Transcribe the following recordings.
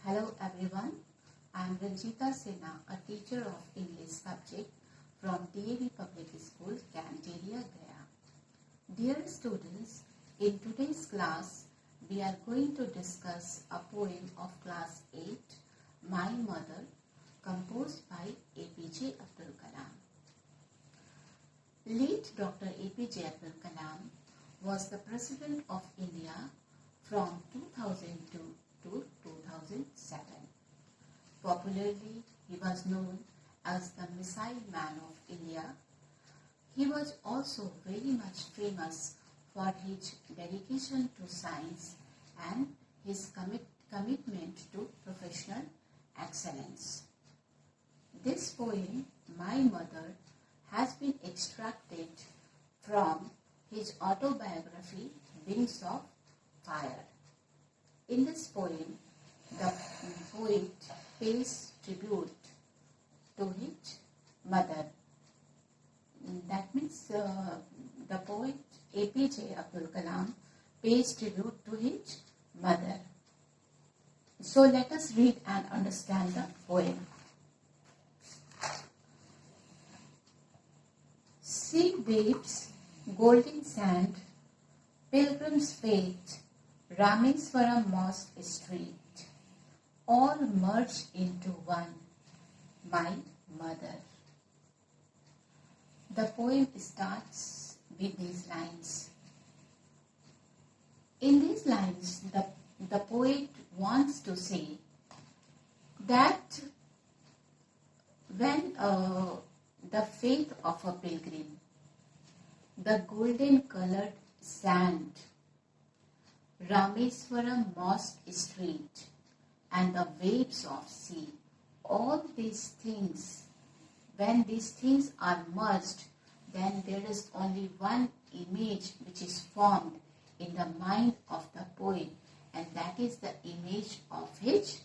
Hello everyone, I am Ranjita Sinha, a teacher of English subject from DAV Public School, Canteria, Gaya. Dear students, in today's class, we are going to discuss a poem of class 8, My Mother, composed by APJ Abdul Kalam. Late Dr. APJ Abdul Kalam was the President of India from 2002 to 2007. Popularly, he was known as the Missile Man of India. He was also very much famous for his dedication to science and his commitment to professional excellence. This poem, My Mother, has been extracted from his autobiography, Wings of Fire. In this poem, the poet pays tribute to his mother. That means the poet APJ Abdul Kalam pays tribute to his mother. So let us read and understand the poem. Sea waves, golden sand, pilgrim's fate, Rameswaram Mosque Street, all merge into one, my mother. The poem starts with these lines. In these lines, the poet wants to say that when the faith of a pilgrim, the golden colored sand, Rameswaram Mosque Street, and the waves of sea, all these things, when these things are merged, then there is only one image which is formed in the mind of the poet, and that is the image of his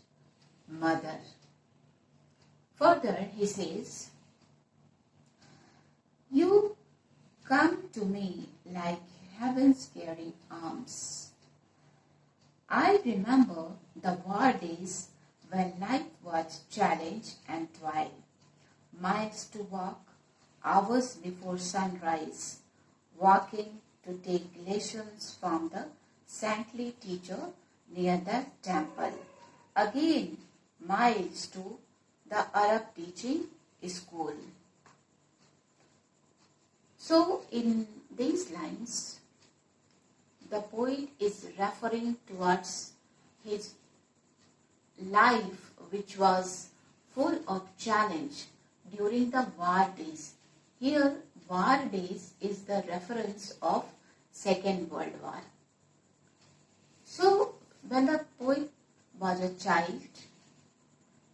mother. Further, he says, you come to me like heaven's caring arms. I remember the war days when life was challenge and toil. Miles to walk, hours before sunrise, walking to take lessons from the saintly teacher near the temple. Again, miles to the Arab teaching school. So, in these lines, the poet is referring towards his life, which was full of challenge during the war days. Here, war days is the reference of Second World War. So, when the poet was a child,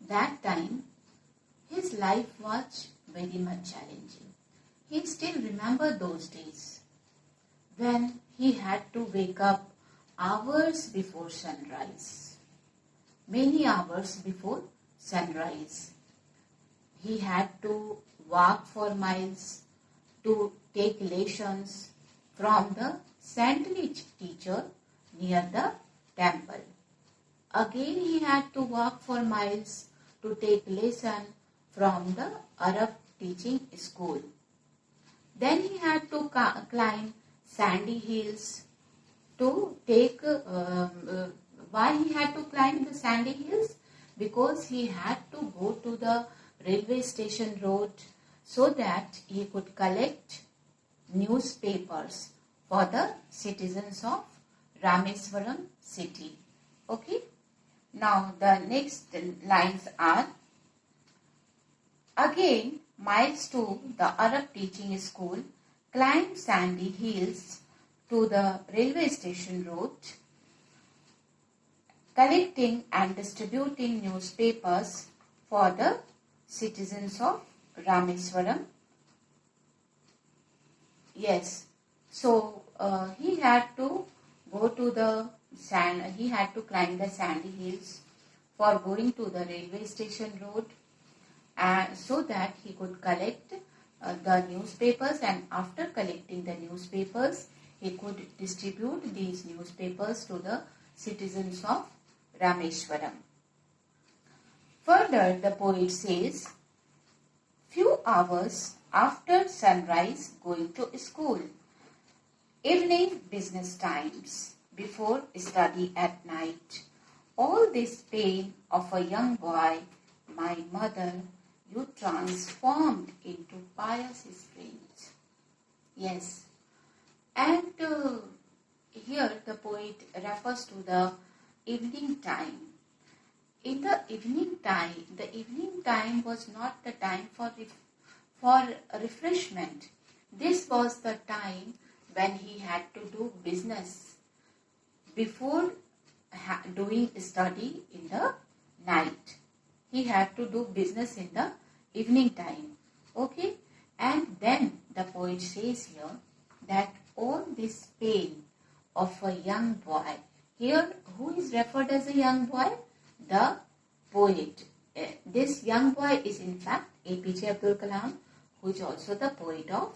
that time his life was very much challenging. He still remembers those days when he had to wake up hours before sunrise, many hours before sunrise. He had to walk for miles to take lessons from the saintly teacher near the temple. Again, he had to walk for miles to take lesson from the Arab teaching school. Then he had to climb sandy hills to take, why he had to climb the sandy hills? Because he had to go to the railway station road so that he could collect newspapers for the citizens of Rameswaram city. Okay. Now the next lines are, again miles to the Arab teaching school, climb sandy hills to the railway station road, collecting and distributing newspapers for the citizens of Rameswaram. Yes, so he had to go to the he had to climb the sandy hills for going to the railway station road, and so that he could collect the newspapers, and after collecting the newspapers, he could distribute these newspapers to the citizens of Rameswaram. Further, the poet says, few hours after sunrise going to school, evening business times, before study at night, all this pain of a young boy, my mother, you transformed into pious strength. Yes, and here the poet refers to the evening time. In the evening time was not the time for refreshment. This was the time when he had to do business before doing study in the night. He had to do business in the evening time. Okay? And then the poet says here that all this pain of a young boy. Here, who is referred as a young boy? The poet. This young boy is in fact APJ Abdul Kalam, who is also the poet of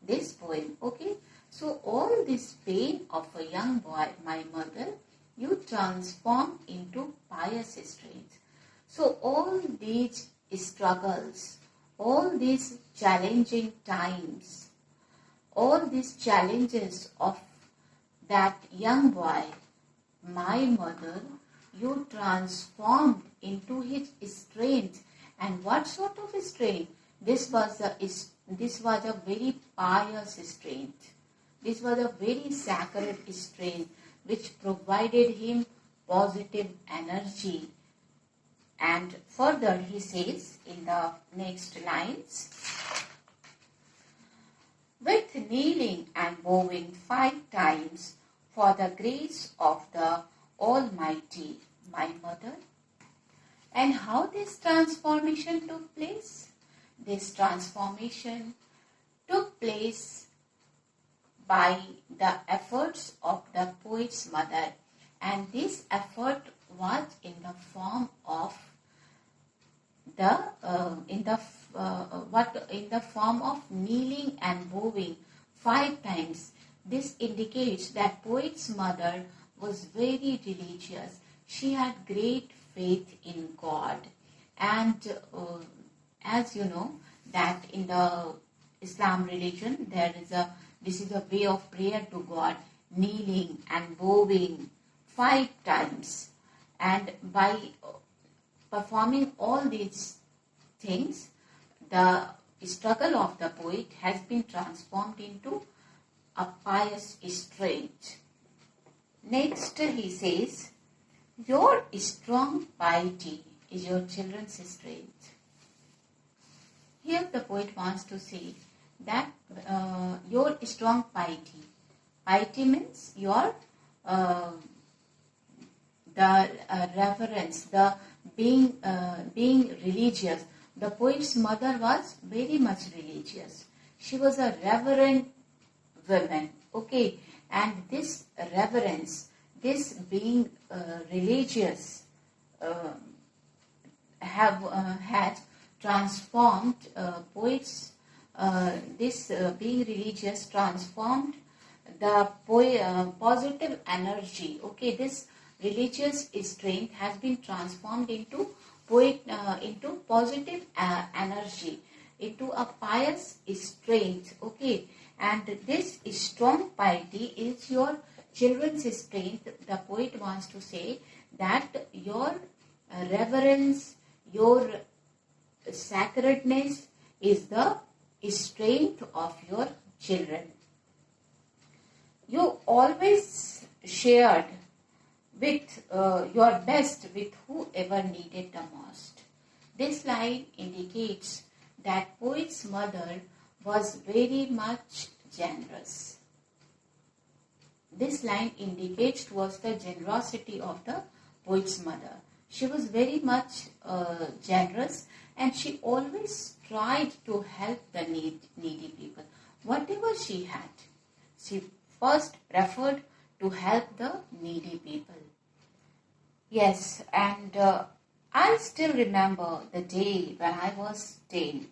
this poem. Okay? So all this pain of a young boy, my mother, you transform into pious strength. So all these struggles, all these challenging times, all these challenges of that young boy, my mother, you transformed into his strength. And what sort of strength? This was a very pious strength. This was a very sacred strength which provided him positive energy. And further he says in the next lines, with kneeling and bowing 5 times for the grace of the Almighty, my mother. And how this transformation took place? This transformation took place by the efforts of the poet's mother, and this effort was in the form of kneeling and bowing 5 times. This indicates that poet's mother was very religious. She had great faith in God, and as you know that in the Islam religion this is a way of prayer to God, kneeling and bowing 5 times, and by performing all these things, the struggle of the poet has been transformed into a pious strength. Next he says, your strong piety is your children's strength. Here the poet wants to say that your strong piety. Piety means your the reverence, the being religious. The poet's mother was very much religious. She was a reverent woman. Okay, and this reverence, this being religious, has transformed poets. This being religious transformed the positive energy. Okay, this religious strength has been transformed into into positive energy, into a pious strength. Okay, and this strong piety is your children's strength. The poet wants to say that your reverence, your sacredness is the strength of your children. You always shared with your best with whoever needed the most. This line indicates that poet's mother was very much generous. This line indicates towards the generosity of the poet's mother. She was very much generous, and she always tried to help the needy people. Whatever she had, she first preferred to help the needy people. Yes, and I still remember the day when I was 10,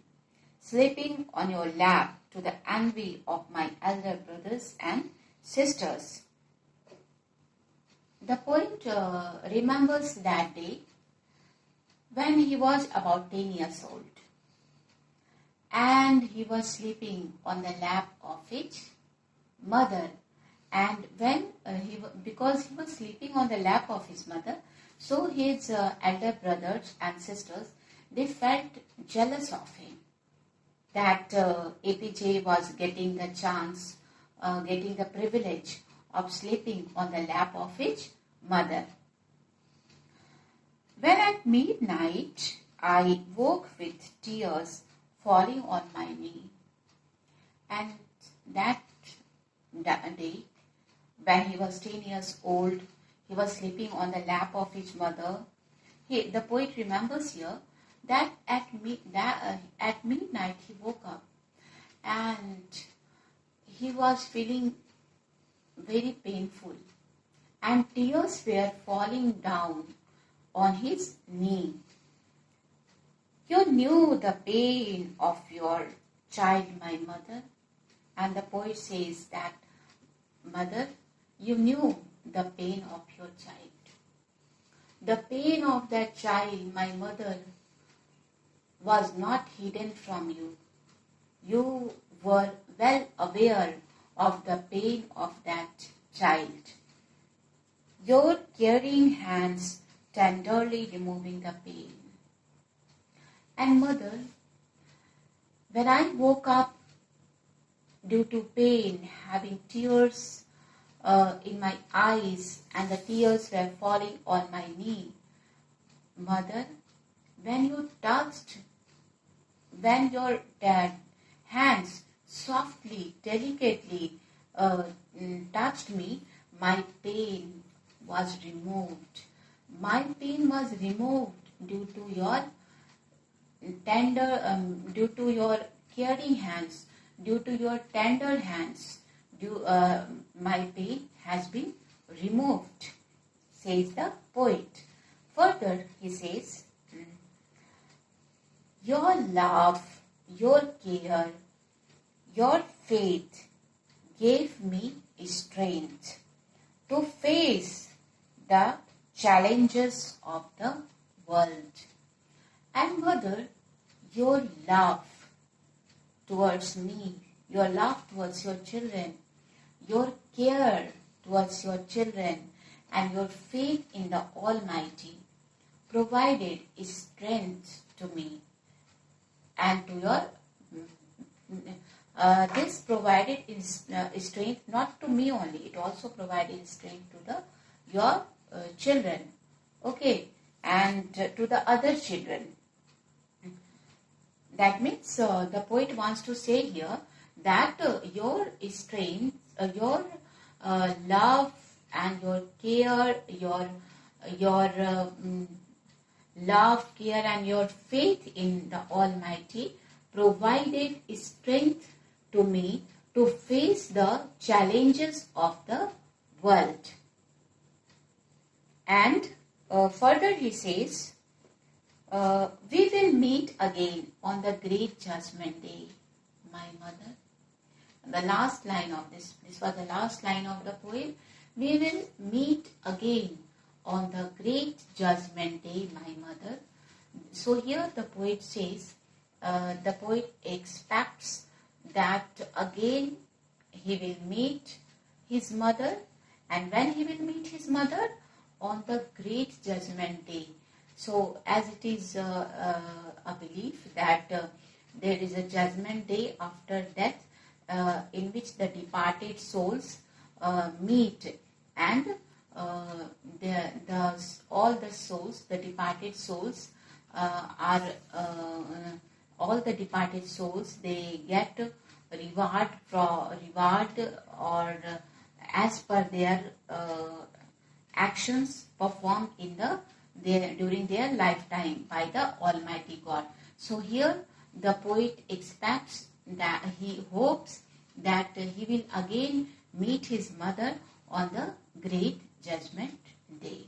sleeping on your lap to the envy of my elder brothers and sisters. The poet remembers that day when he was about 10 years old, and he was sleeping on the lap of his mother. And when because he was sleeping on the lap of his mother, so his elder brothers and sisters, they felt jealous of him, that APJ was getting the chance, getting the privilege of sleeping on the lap of his mother. When at midnight I woke with tears falling on my knee, and that day, when he was 10 years old, he was sleeping on the lap of his mother. The poet remembers here that at midnight he woke up and he was feeling very painful, and tears were falling down on his knee. You knew the pain of your child, my mother. And the poet says that, mother, you knew the pain of your child. The pain of that child, my mother, was not hidden from you. You were well aware of the pain of that child. Your caring hands tenderly removing the pain. And mother, when I woke up due to pain, having tears in my eyes, and the tears were falling on my knee, mother, when your hands softly, delicately touched me, my pain was removed. My pain was removed due to your due to your caring hands, due to your tender hands. My pain has been removed, says the poet. Further, he says, your love, your care, your faith gave me strength to face the challenges of the world. And mother, your love towards me, your love towards your children, your care towards your children, and your faith in the Almighty provided strength to me. And to your this provided strength not to me only, it also provided strength to your children, okay, and to the other children. That means the poet wants to say here that your strength, your love and your care, your love, care and your faith in the Almighty provided strength to me to face the challenges of the world. And further he says, we will meet again on the great judgment day, my mother. And the last line of this was the last line of the poem. We will meet again on the great judgment day, my mother. So here the poet says, the poet expects that again he will meet his mother, and when he will meet his mother? On the great judgment day. So as it is a belief that there is a judgment day after death in which the departed souls meet, and all the souls, the departed souls all the departed souls, they get reward or as per their actions performed in during their lifetime by the Almighty God. So here the poet expects that he hopes that he will again meet his mother on the great judgment day.